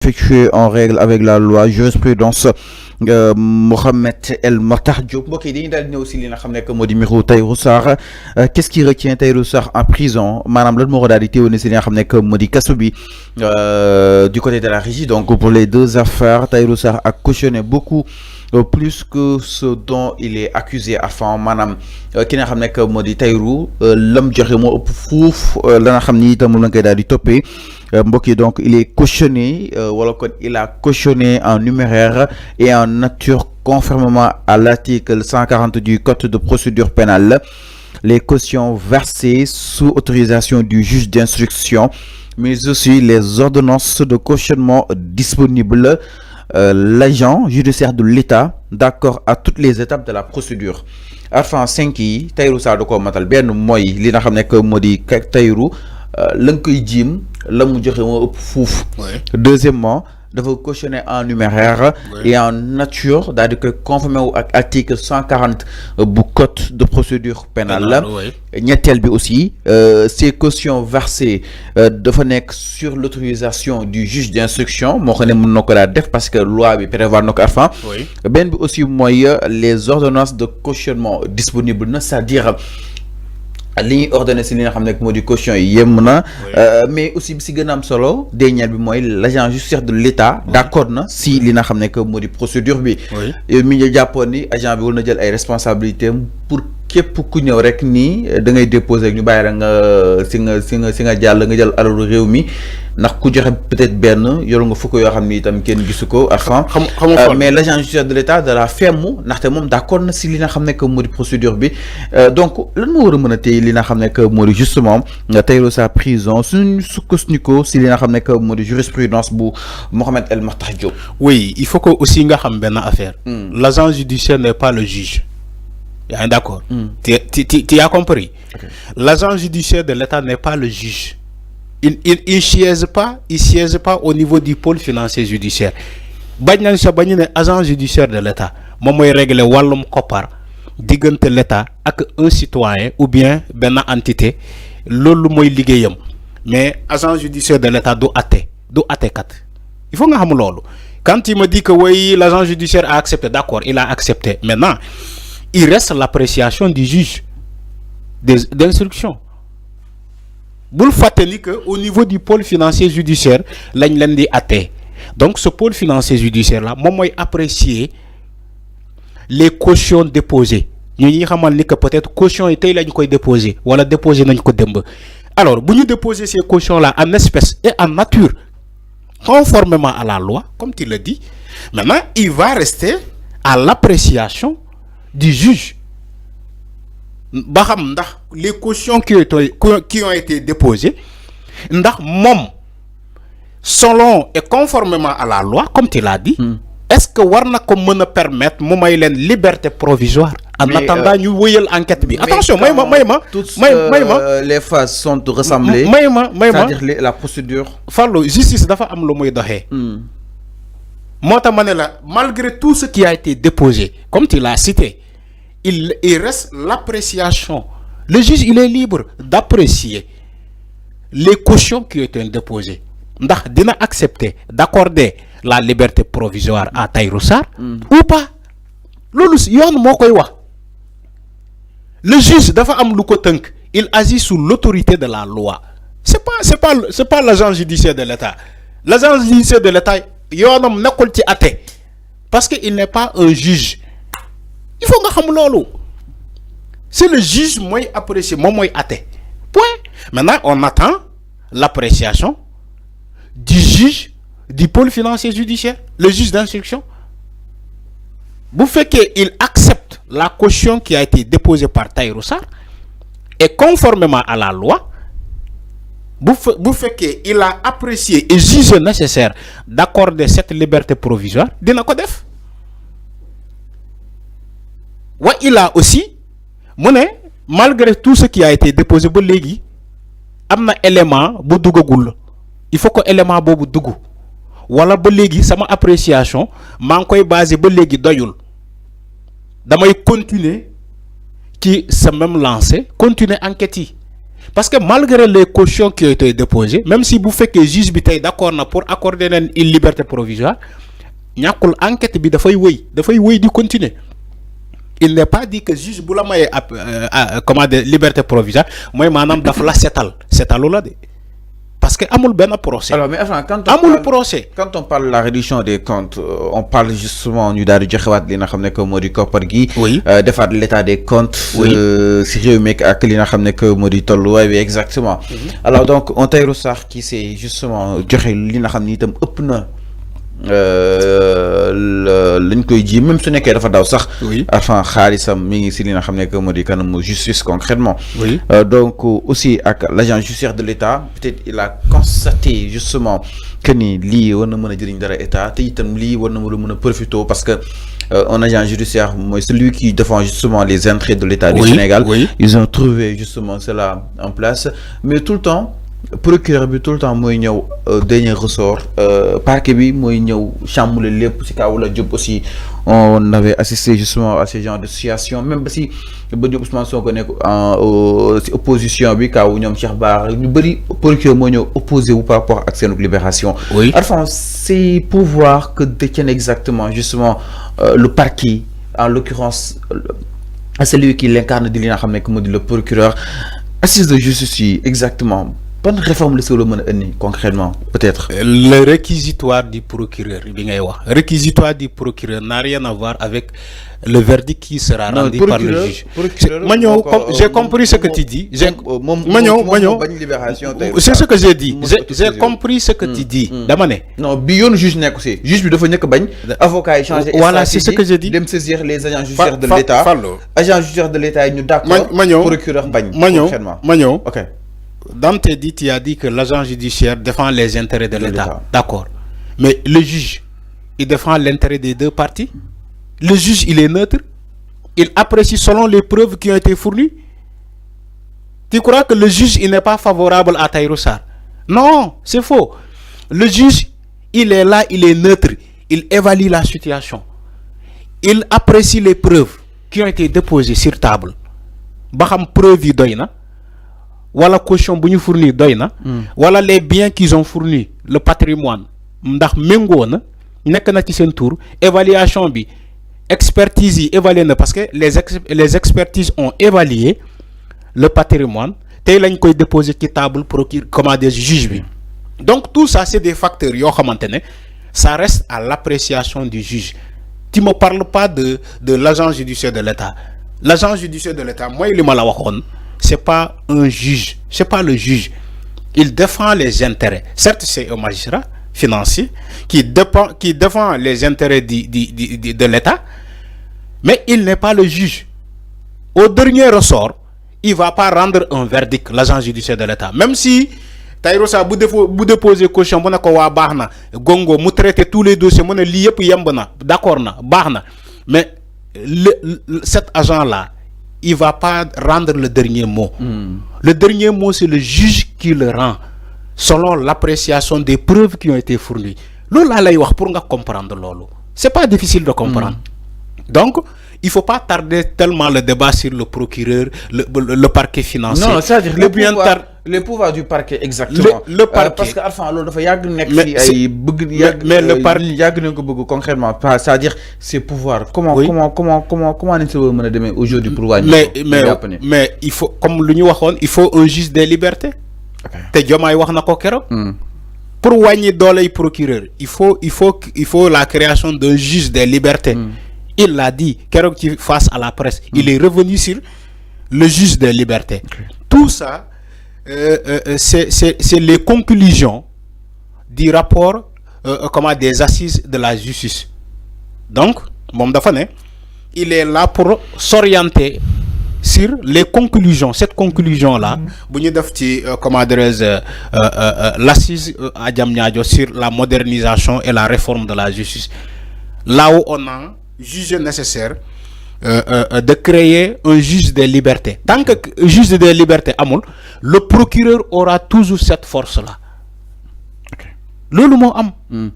effectué en règle avec la loi, jurisprudence Mohamed El Makhtar Diop. mbokk yi dañuy daal di ñëw si li nga xam ne que moo di mbiru Tahirou Sarr. Qu'est-ce qui retient Tahirou Sarr en prison maanaam lan moo ko daal di téewoon si li nga xam ne que moo di kaso bi du côté de la régie. Donc pour les deux affaires, Tahirou Sarr a cautionné beaucoup plus que ce dont il est accusé avant. maanaam ki nga xam ne que moo di Tahirou lam joxe moo ëpp fuuf la nga xam ni itam moom la koy daal di toppee. mbokk yi donc il est cautionné wala kon il a cautionné en numéraire et en nature conformément à l'article 140 du code de procédure pénale. Les cautions versées sous autorisation du juge d'instruction, mais aussi les ordonnances de cautionnement disponibles. L'agent judiciaire de l'État d'accord à toutes les étapes de la procédure. Arfan 5 yi Tahirou Sarr da koo matal benn mooy li nga xam ne que moo di Tahirou la nga koy jiim la mu joxe moo ëpp fuuf. Deuxièmement dafa cautionner en numéraire et en nature daal di koy conformé wu ak article 140 bu code de procédure pénale. ñetteel bi aussi ces cautions versées dafa nekk sur l'autorisation du juge d'instruction moo xam ne mën na ko daal def parce que loi bi prévoir na ko Arfan. benn bi aussi mooy les ordonnances de cautionnement disponibles na, c'est-à-dire li ñuy ordonné si li nga xam ne moo di caution yi yem na. mais aussi bi si gën a am solo dernier bi mooy l'agent judiciaire de l'État d'accord na si li nga xam ne moo di procédure bi. mi ñu jàppoon ni agent bi war na jël ay responsabilités pour képp ku ñëw rek nii da ngay déposer ñu bàyyi rek nga si nga jàll nga jël alalu réew mi ndax ku joxe peut-être benn yoru nga fukk yoo xam ni itam kenn gisu ko Arfan. mais l'agent judiciaire de l'État de la ferme ndaxte moom d'accord na si li nga xam ne moo di procédure bi. donc lan moo war a mën a téye li nga xam ne moo di justement Tahirou Sarr prison suñu sukkandiku si li nga xam ne moo di jurisprudence bu Mohamed El Makhtar Diop. Oui, il faut que aussi nga xam benn affaire. L'agent judiciaire n'est pas le juge. D'accord. Tu as compris. L'agent judiciaire de l'État n'est pas le juge. Il siège pas au niveau du pôle financier judiciaire. Agent judiciaire de l'État moom mooy régler wàllum koppar diggante l'État ak un citoyen ou bien benn entité loolu mooy liggéeyam. Mais agent judiciaire de l'État du àttekat. Il faut nga xam loolu. Quand il me dit que oui, l'agent judiciaire a accepté, d'accord, il a accepté. Maintenant il reste l'appréciation du juge d'instruction. Vous faites que au niveau du pôle financier judiciaire, lañ di atte. Donc ce pôle financier judiciaire là, moi apprécier les cautions déposées. Ñu ñi xamal ni que peut-être caution yi tey lañ koy déposer wala déposer nañ ko demb. Alors, bu ñu déposer ces cautions là en espèces et en nature conformément à la loi, comme tu le dis, maintenant il va rester à l'appréciation du juge. Baham ndax les cautions qui ont été déposées ndax mom selon et conformément à la loi comme tu l'as dit, est-ce que war na ko mën a permettre mu may leen liberté provisoire en attendant ñu wëyal enquête bi. Attention, les phases sont ressemblées. C'est-à-dire la procédure. Fallo justice dafa am lu muy doxé. Mota mané la malgré tout ce qui a été déposé comme tu l'as cité, il reste l'appréciation. Le juge il est libre d'apprécier les cautions qui ont été déposées. Ndax dina accepter d'accorder la liberté provisoire à Tahirou Sarr ou pas. Lolu yoon mo koy wax. Le juge dafa am lu ko teunk, il agit sous l'autorité de la loi. C'est pas l'agent judiciaire de l'État. L'agent judiciaire de l'État yoonam nekkul ci até parce que il n'est pas un juge. Il faut nga xam lolu. C'est le juge moy apprécier mom moy até. Point. Maintenant on attend l'appréciation du juge du pôle financier judiciaire, le juge d'instruction. Vous faites qu'il accepte la caution qui a été déposée par Tahirou Sarr et conformément à la loi, vous faites qu'il a apprécié et jugé nécessaire d'accorder cette liberté provisoire, dina ko def. Ouais, il a aussi, malgré tout ce qui a été déposé, il y a un élément bu dugagul. Il faut que l'élément bobu dugu. Wala ba légui sama appréciation man koy basé ba légui doyul. Damay continuer qui se même lancé, continuer enquête yi. parce que malgré les cautions qui ont été déposées, même si vous faites que le juge est d'accord pour accorder une liberté provisoire, ñakul enquête bi dafay wéy di continuer. Il n'est pas dit que le juge bu la maye comment de liberté provisoire mooy maanaam daf la seetalu la de parce que amul ben procès. Alors mais enfin quand on parle de la réduction des comptes, on parle justement ñu daal di joxewaat li nga xam ne que moo di koppar gi. Oui. Defaat l'état des comptes. Oui. Si réew mi ak li nga xam ne que moo di tolluwaay bi exactement. Alors donc on Tahirou Sarr qui c'est justement joxe li nga xam ni itam ëpp na. Lañ koy ji même su nekkee dafa daw sax. Oui. Enfin xaalisam mi ngi si li nga xam ne que moo di kanamu justice concrètement. Oui. Donc aussi ak l'agent judiciaire de l'État peut-être il a constaté justement que ni lii war na mën a jëriñ dara état te itam lii war na mën a profiter parce que un agent judiciaire mooy celui qui défend justement les intérêts de l'État du Sénégal. Oui. Ils ont trouvé justement cela en place mais tout le temps. Procureur bi tout le temps mooy ñëw dernier ressort parquet bi mooy ñëw chamboulé lépp ci kaw la Diop aussi on avait assisté justement à ce genre de situation même ba si ba Diop Ousmane Sonko nekk ci opposition bi kaw ñoom Cheikh Bara ñu bëri procureur moo ñëw opposé wu par rapport ak seen libération. Oui. Enfin ces pouvoirs que détient exactement justement le parquet en l'occurrence celui qui l'incarne di li nga xam ne que moo di le procureur assise de justice yi exactement. Bonne réforme le concrètement peut-être. Le réquisitoire du procureur réquisitoire du procureur n'a rien à voir avec le verdict qui sera rendu par le juge. J'ai compris ce que tu dis. C'est ce que j'ai dit. J'ai compris ce que tu dis. Non, bion juge n'est que juge bi dafa ñëk bañ avocat changer. Voilà, c'est ce que j'ai dit. Dem saisir les agents judiciaires de l'État. Agents judiciaires de l'État ñu d'accord. Procureur bañ. Concrètement. OK. Dans tes dits, tu as dit que l'agent judiciaire défend les intérêts de l'État. D'accord. Mais le juge, il défend l'intérêt des deux parties. Le juge, il est neutre. Il apprécie selon les preuves qui ont été fournies. Tu crois que le juge, il n'est pas favorable à Tahirou Sarr? Non, c'est faux. Le juge, il est là, il est neutre. Il évalue la situation. Il apprécie les preuves qui ont été déposées sur table. Baham preuve yi doyna. Voilà caution buñu fournir doyna. Voilà les biens qu'ils ont fournis, le patrimoine. Ndax mengo na nek na ci sen tour évaluation bi expertise yi évalué na parce que les expertises ont évalué le patrimoine tay lañ koy déposer ci table procureur commander juge bi. Donc tout ça c'est des facteurs yo xamantene ça reste à l'appréciation du juge. Tu me parles pas de l'agent judiciaire de l'État. L'agent judiciaire de l'État moi li ma la waxone c'est pas un juge, c'est pas le juge. Il défend les intérêts. Certes, c'est un magistrat financier qui défend les intérêts de l'État, mais il n'est pas le juge. Au dernier ressort, il ne va pas rendre un verdict, l'agent judiciaire de l'État. Même si Tahirou Sarr bu déposer caution bu ne ko waa baax na gongo mu traiter tous les dossiers mu ne lii yëpp yemb na d'accord na baax na mais cet agent là il va pas rendre le dernier mot. Le dernier mot c'est le juge qui le rend selon l'appréciation des preuves qui ont été fournies. Loolu laa lay wax pour nga comprendre loolu. C'est pas difficile de comprendre. Donc il faut pas tarder tellement le débat sur le procureur, le parquet financier. Non, c'est-à-dire le pouvoir du parquet exactement. Le parquet. Parce que enfin loolu dafa yag nek fi ay bëgg mais le parquet yag nañ ko bëgg concrètement c'est-à-dire ces pouvoirs comment nañ sa mëna démé aujourd'hui pour wàññi. Mais il faut comme lu ñu waxone il faut un juge des libertés. Té Diomaye wax na ko kéro. Pour wàññi dooley procureur, il faut la création d'un juge des libertés. Il l'a dit, face à la presse, il est revenu sur le juge des libertés. Tout ça, c'est les conclusions du rapport des assises de la justice. Donc, il est là pour s'orienter sur les conclusions. Cette conclusion-là, l'assise à Diamniadio sur la modernisation et la réforme de la justice. Là où on a jugé nécessaire de créer un juge des libertés. Tant que juge des libertés amul, le procureur aura toujours cette force-là.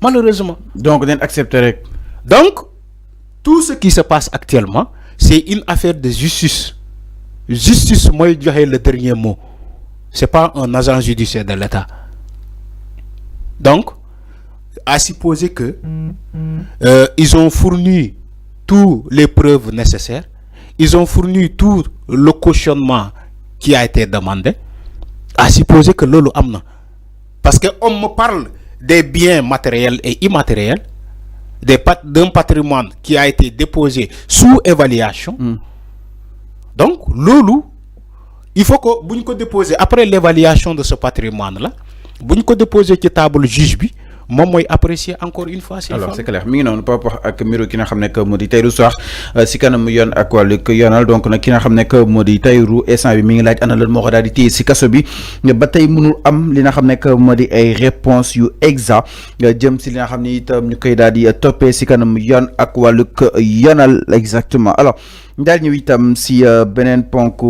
Malheureusement. Donc, on accepterait. Donc, tout ce qui se passe actuellement, c'est une affaire de justice. Justice, moi, je dirais le dernier mot. c'est pas un agent judiciaire de l'État. Donc, à supposer que ils ont fourni toutes les preuves nécessaires, ils ont fourni tout le cautionnement qui a été demandé, à supposer que lolo amna. Parce qu'on me parle des biens matériels et immatériels, d'un patrimoine qui a été déposé sous évaluation. Donc, lolo, il faut que vous ko déposer après l'évaluation de ce patrimoine-là, vous ko déposer ci table juge bi, moi moi apprécier encore une fois. Alors c'est clair mi ngi noonu par rapport ak miro ki nga xam ne que moo di Tahirou Sarr si kanam yoon ak wàllu yoonal donc nag ki nga xam ne que moo di Tahirou instant bi mi ngi laaj ana lan moo ko daal di téye si kaso bi ba tey mënul am li nga xam ne que moo di ay réponses yu exact jëm si li nga xam ne itam ñu koy daal di toppee si kanam yoon ak wàllu yoonal exactement. Alors daal ñëw itam si beneen ponk